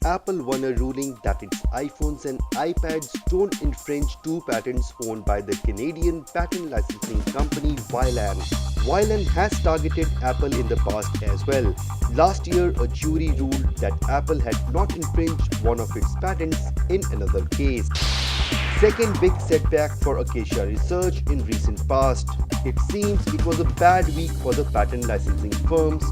Apple won a ruling that its iPhones and iPads don't infringe two patents owned by the Canadian patent licensing company Wyland. Wyland has targeted Apple in the past as well. Last year, a jury ruled that Apple had not infringed one of its patents in another case. Second big setback for Acacia Research in recent past. It seems it was a bad week for the patent licensing firms.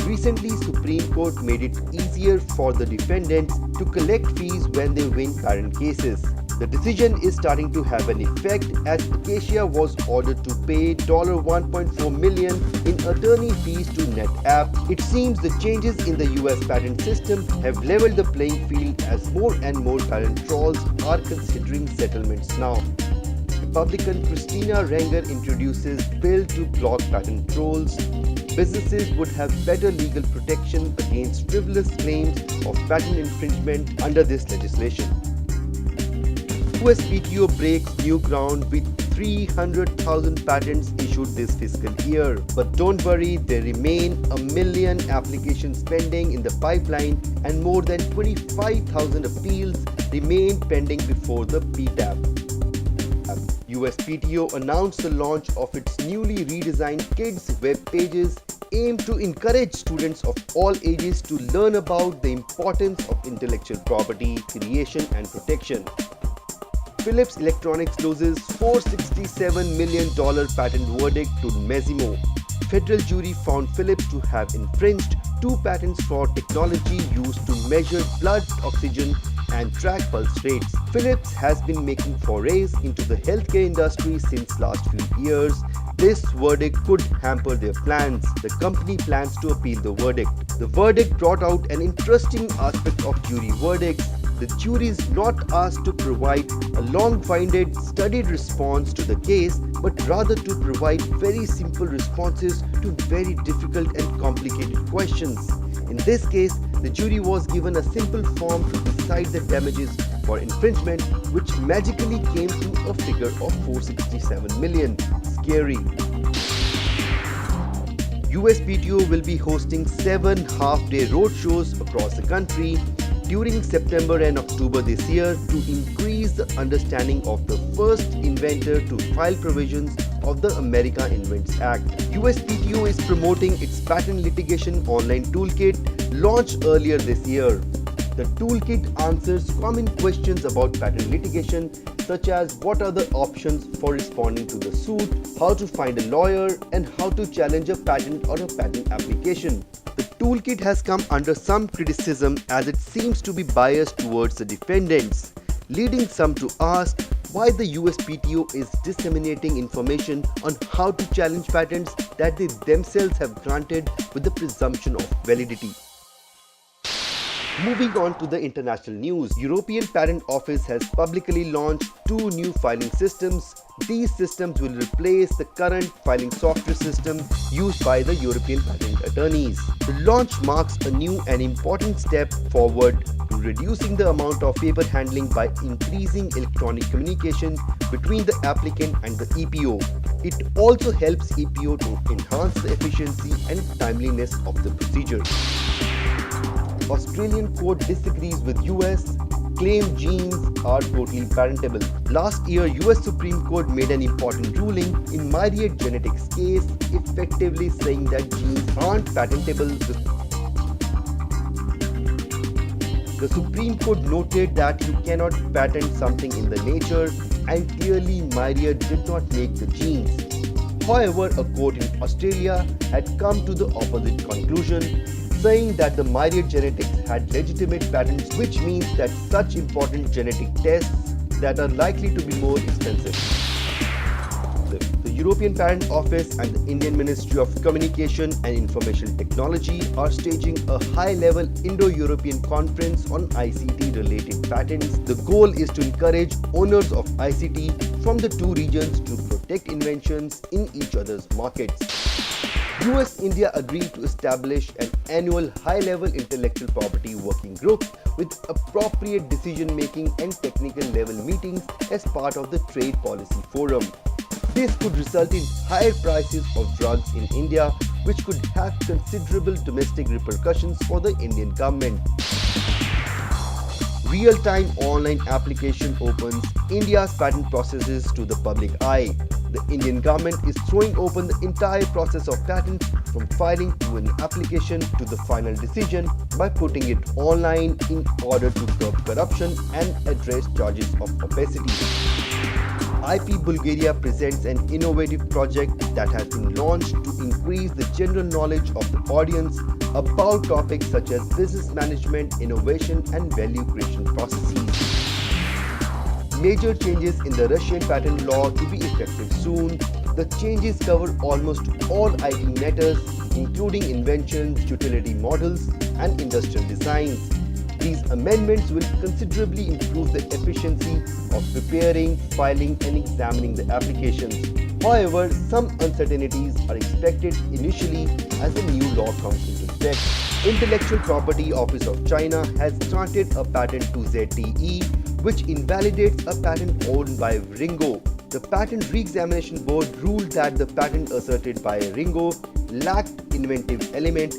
Recently, Supreme Court made it easier for the defendants to collect fees when they win patent cases. The decision is starting to have an effect as Acacia was ordered to pay $1.4 million in attorney fees to NetApp. It seems the changes in the US patent system have leveled the playing field as more and more patent trolls are considering settlements now. Republican Christina Renger introduces bill to block patent trolls. Businesses would have better legal protection against frivolous claims of patent infringement under this legislation. USPTO breaks new ground with 300,000 patents issued this fiscal year. But don't worry, there remain 1 million applications pending in the pipeline and more than 25,000 appeals remain pending before the PTAB. USPTO announced the launch of its newly redesigned kids web pages aimed to encourage students of all ages to learn about the importance of intellectual property, creation and protection. Philips Electronics loses $467 million patent verdict to Masimo. Federal jury found Philips to have infringed two patents for technology used to measure blood oxygen and track pulse rates. Philips has been making forays into the healthcare industry since last few years. This verdict could hamper their plans. The company plans to appeal the verdict. The verdict brought out an interesting aspect of jury verdicts. The jury is not asked to provide a long-winded, studied response to the case, but rather to provide very simple responses to very difficult and complicated questions. In this case, the jury was given a simple form to decide the damages for infringement, which magically came to a figure of 467 million. Scary. USPTO will be hosting 7 half-day roadshows across the country during September and October this year to increase the understanding of the first inventor to file provisions of the America Invents Act. USPTO is promoting its patent litigation online toolkit launched earlier this year. The toolkit answers common questions about patent litigation, such as what are the options for responding to the suit, how to find a lawyer, and how to challenge a patent or a patent application. The toolkit has come under some criticism as it seems to be biased towards the defendants, leading some to ask why the USPTO is disseminating information on how to challenge patents that they themselves have granted with the presumption of validity. Moving on to the international news, European Patent Office has publicly launched 2 new filing systems. These systems will replace the current filing software system used by the European patent attorneys. The launch marks a new and important step forward to reducing the amount of paper handling by increasing electronic communication between the applicant and the EPO. It also helps EPO to enhance the efficiency and timeliness of the procedure. Australian court disagrees with US, claim genes are totally patentable. Last year, US Supreme Court made an important ruling in Myriad Genetics case, effectively saying that genes aren't patentable. The Supreme Court noted that you cannot patent something in the nature, and clearly Myriad did not make the genes. However, a court in Australia had come to the opposite conclusion, saying that the Myriad Genetics had legitimate patents, which means that such important genetic tests that are likely to be more expensive. The European Patent Office and the Indian Ministry of Communication and Information Technology are staging a high-level Indo-European conference on ICT-related patents. The goal is to encourage owners of ICT from the two regions to protect inventions in each other's markets. US-India agreed to establish an annual high-level intellectual property working group with appropriate decision-making and technical level meetings as part of the Trade Policy Forum. This could result in higher prices of drugs in India, which could have considerable domestic repercussions for the Indian government. Real-time online application opens India's patent processes to the public eye. The Indian government is throwing open the entire process of patent from filing to an application to the final decision by putting it online in order to curb corruption and address charges of opacity. IP Bulgaria presents an innovative project that has been launched to increase the general knowledge of the audience about topics such as business management, innovation, and value creation processes. Major changes in the Russian patent law to be effective soon. The changes cover almost all IP matters, including inventions, utility models, and industrial designs. These amendments will considerably improve the efficiency of preparing, filing, and examining the applications. However, some uncertainties are expected initially as the new law comes into effect. Intellectual Property Office of China has granted a patent to ZTE, which invalidates a patent owned by Ringo. The Patent Re-examination Board ruled that the patent asserted by Ringo lacked inventive element.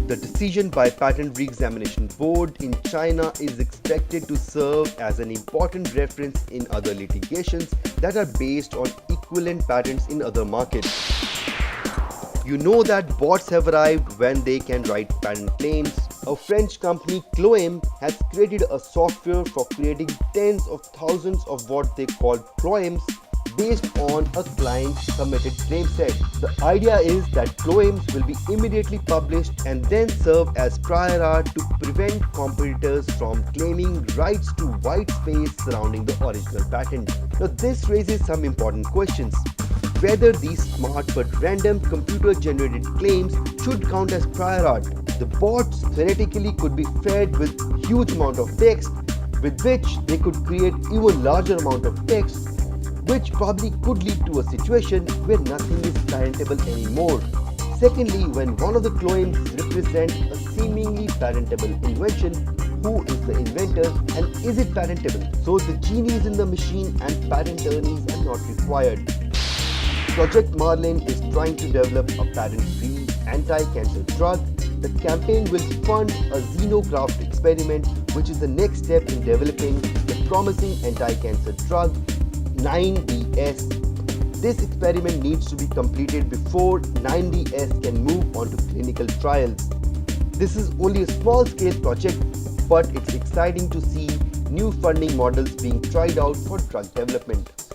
The decision by Patent Re-examination Board in China is expected to serve as an important reference in other litigations that are based on equivalent patents in other markets. You know that bots have arrived when they can write patent claims. A French company, Cloem, has created a software for creating tens of thousands of what they call poems based on a client's submitted claim set. The idea is that poems will be immediately published and then serve as prior art to prevent competitors from claiming rights to white space surrounding the original patent. Now, this raises some important questions. Whether these smart but random computer-generated claims should count as prior art. The bots theoretically could be fed with huge amount of text, with which they could create even larger amount of text, which probably could lead to a situation where nothing is patentable anymore. Secondly, when one of the claims represents a seemingly patentable invention, who is the inventor and is it patentable? So the genie is in the machine and patent attorneys are not required. Project Marlin is trying to develop a patent-free anti-cancer drug. The campaign will fund a xenograft experiment, which is the next step in developing the promising anti-cancer drug 9DS. This experiment needs to be completed before 9DS can move on to clinical trials. This is only a small-scale project, but it's exciting to see new funding models being tried out for drug development.